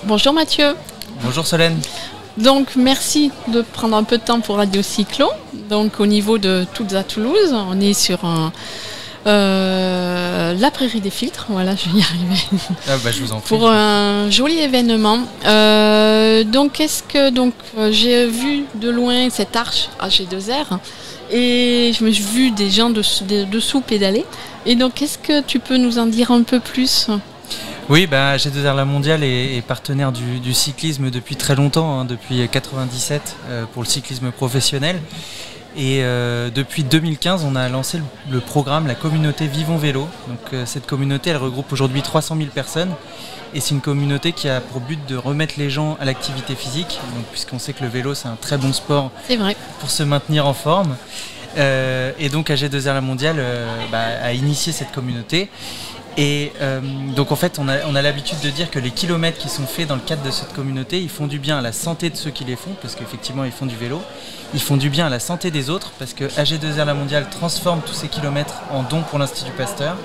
Bonjour Mathieu. Bonjour Solène. Donc merci de prendre un peu de temps pour Radio Cyclo. Donc au niveau de Toutes à Toulouse, on est sur la prairie des filtres, voilà, je vais y arriver. Ah bah, je vous en prie. Pour un joli événement. J'ai vu de loin cette arche AG2R et je me suis vu des gens dessous pédaler. Et donc est-ce que tu peux nous en dire un peu plus ? Oui, AG2R La Mondiale est partenaire du cyclisme depuis très longtemps, depuis 1997 pour le cyclisme professionnel. Et depuis 2015, on a lancé le programme, la communauté Vivons Vélo. Donc cette communauté, elle regroupe aujourd'hui 300 000 personnes. Et c'est une communauté qui a pour but de remettre les gens à l'activité physique, puisqu'on sait que le vélo, c'est un très bon sport pour se maintenir en forme. Et donc AG2R La Mondiale a initié cette communauté. Et donc en fait on a l'habitude de dire que les kilomètres qui sont faits dans le cadre de cette communauté, ils font du bien à la santé de ceux qui les font, parce qu'effectivement ils font du vélo, ils font du bien à la santé des autres, parce que AG2R La Mondiale transforme tous ces kilomètres en dons pour l'Institut Pasteur,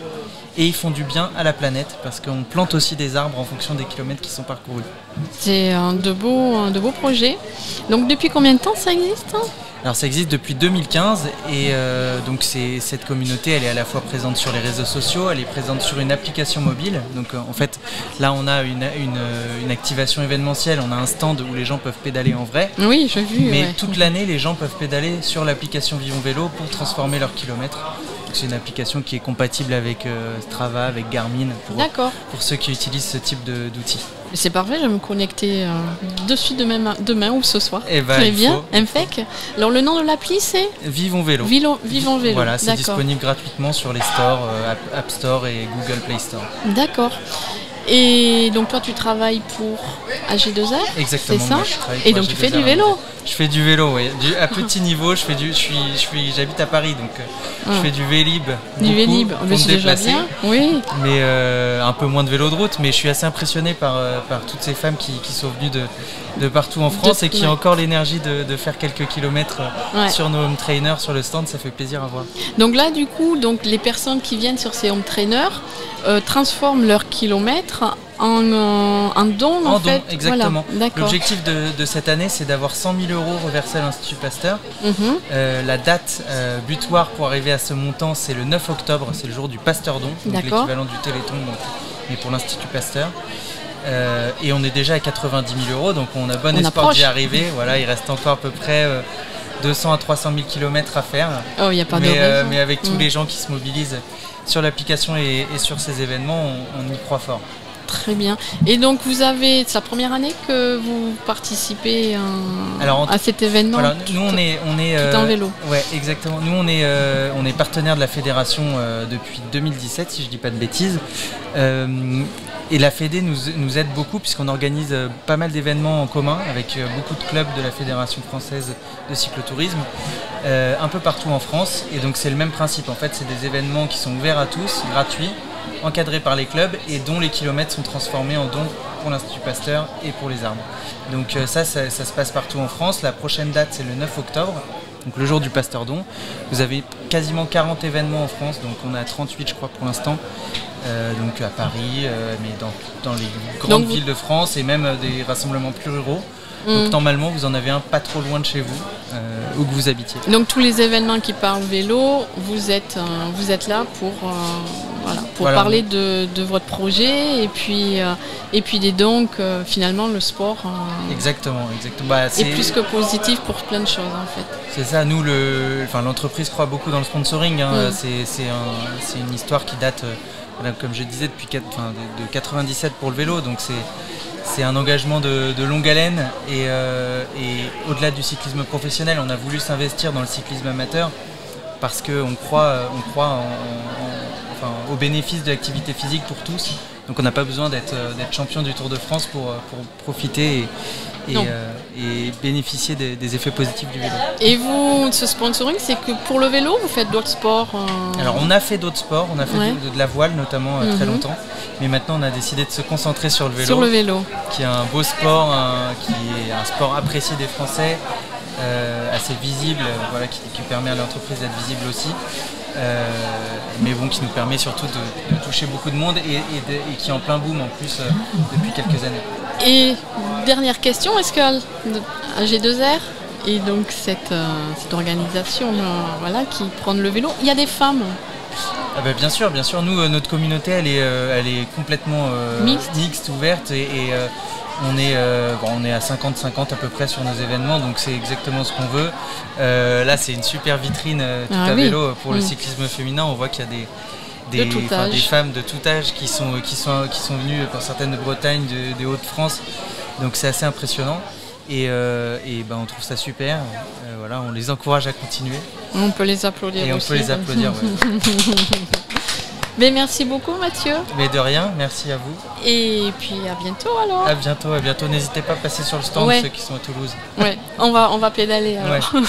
et ils font du bien à la planète, parce qu'on plante aussi des arbres en fonction des kilomètres qui sont parcourus. C'est un de beaux projets. Donc depuis combien de temps ça existe ? Alors ça existe depuis 2015 et donc cette communauté, elle est à la fois présente sur les réseaux sociaux, elle est présente sur une application mobile. Donc en fait là on a une activation événementielle, on a un stand où les gens peuvent pédaler en vrai. Oui, j'ai vu. Mais toute l'année les gens peuvent pédaler sur l'application Vivons Vélo pour transformer leurs kilomètres. C'est une application qui est compatible avec Strava, avec Garmin pour ceux qui utilisent ce type d'outils. C'est parfait, je vais me connecter de suite demain ou ce soir. Très bien, impec. Alors le nom de l'appli c'est Vivons Vélo. Vivons Vélo. Voilà, c'est disponible gratuitement sur les stores, App Store et Google Play Store. D'accord. Et donc toi tu travailles pour AG2R ? Exactement. C'est ça ? Moi, je travaille pour et donc AG2R. Tu fais du vélo ? Je fais du vélo, oui. À petit niveau, j'habite à Paris, donc je fais du Vélib. Du Vélib, pour me déplacer. Bien. Oui. Mais un peu moins de vélo de route, mais je suis assez impressionné par toutes ces femmes qui sont venues de partout en France et qui ont encore l'énergie de faire quelques kilomètres sur nos home trainers, sur le stand, ça fait plaisir à voir. Donc là, du coup, les personnes qui viennent sur ces home trainers transforment leurs kilomètres en dons, en fait. Exactement. Voilà. L'objectif de cette année, c'est d'avoir 100 000 € reversés à l'Institut Pasteur. La date butoir pour arriver à ce montant, c'est le 9 octobre, c'est le jour du Pasteur Don, donc l'équivalent du Téléthon, mais pour l'Institut Pasteur. Et on est déjà à 90 000 €, donc on a bon espoir d'y arriver. Voilà, il reste encore à peu près 200 à 300 000 km à faire. Oh, y a pas de raison. Mais avec tous les gens qui se mobilisent sur l'application et sur ces événements, on y croit fort. Très bien. Et donc c'est la première année que vous participez à cet événement. Voilà, nous on est tout en vélo. Ouais, exactement. Nous on est partenaire de la fédération depuis 2017, si je dis pas de bêtises. Et la Fédé nous aide beaucoup puisqu'on organise pas mal d'événements en commun avec beaucoup de clubs de la Fédération française de cyclotourisme un peu partout en France. Et donc c'est le même principe. En fait, c'est des événements qui sont ouverts à tous, gratuits, encadrés par les clubs et dont les kilomètres sont transformés en dons pour l'Institut Pasteur et pour les arbres. Donc ça se passe partout en France. La prochaine date, c'est le 9 octobre. Donc le jour du Pasteur Don. Vous avez quasiment 40 événements en France, donc on a 38 je crois pour l'instant, donc à Paris, mais dans les grandes villes de France et même des rassemblements plus ruraux. Donc normalement vous en avez un pas trop loin de chez vous, où que vous habitiez. Donc tous les événements qui parlent vélo, vous êtes là pour parler de votre projet et puis des dons que finalement le sport exactement. est plus que positif pour plein de choses en fait. C'est ça, nous l'entreprise croit beaucoup dans le sponsoring, c'est une histoire qui date, comme je disais, depuis de 97 pour le vélo, donc c'est un engagement de longue haleine et au-delà du cyclisme professionnel, on a voulu s'investir dans le cyclisme amateur parce qu'on croit au bénéfice de l'activité physique pour tous. Donc on n'a pas besoin d'être champion du Tour de France pour profiter et bénéficier des effets positifs du vélo. Et vous, ce sponsoring, c'est que pour le vélo, vous faites d'autres sports Alors on a fait d'autres sports, on a fait de la voile notamment très longtemps, mais maintenant on a décidé de se concentrer sur le vélo. Sur le vélo. Qui est un beau sport, qui est un sport apprécié des Français, assez visible, qui permet à l'entreprise d'être visible aussi. mais bon, qui nous permet surtout de toucher beaucoup de monde et qui est en plein boom en plus depuis quelques années. Et dernière question, est-ce que G2R et donc cette organisation qui prend le vélo, il y a des femmes? Bien sûr, nous, notre communauté elle est complètement mixte, ouverte et on est à 50-50 à peu près sur nos événements, donc c'est exactement ce qu'on veut. Là c'est une super vitrine tout à vélo pour le cyclisme féminin. On voit qu'il y a des femmes de tout âge qui sont venues, pour certaines de Bretagne, des Hauts-de-France, donc c'est assez impressionnant et on trouve ça super. On les encourage à continuer. On peut les applaudir aussi. On peut les applaudir, ouais. Mais merci beaucoup Mathieu. Mais de rien, merci à vous. Et puis à bientôt alors. À bientôt. N'hésitez pas à passer sur le stand ceux qui sont à Toulouse. Ouais, on va pédaler alors. Ouais.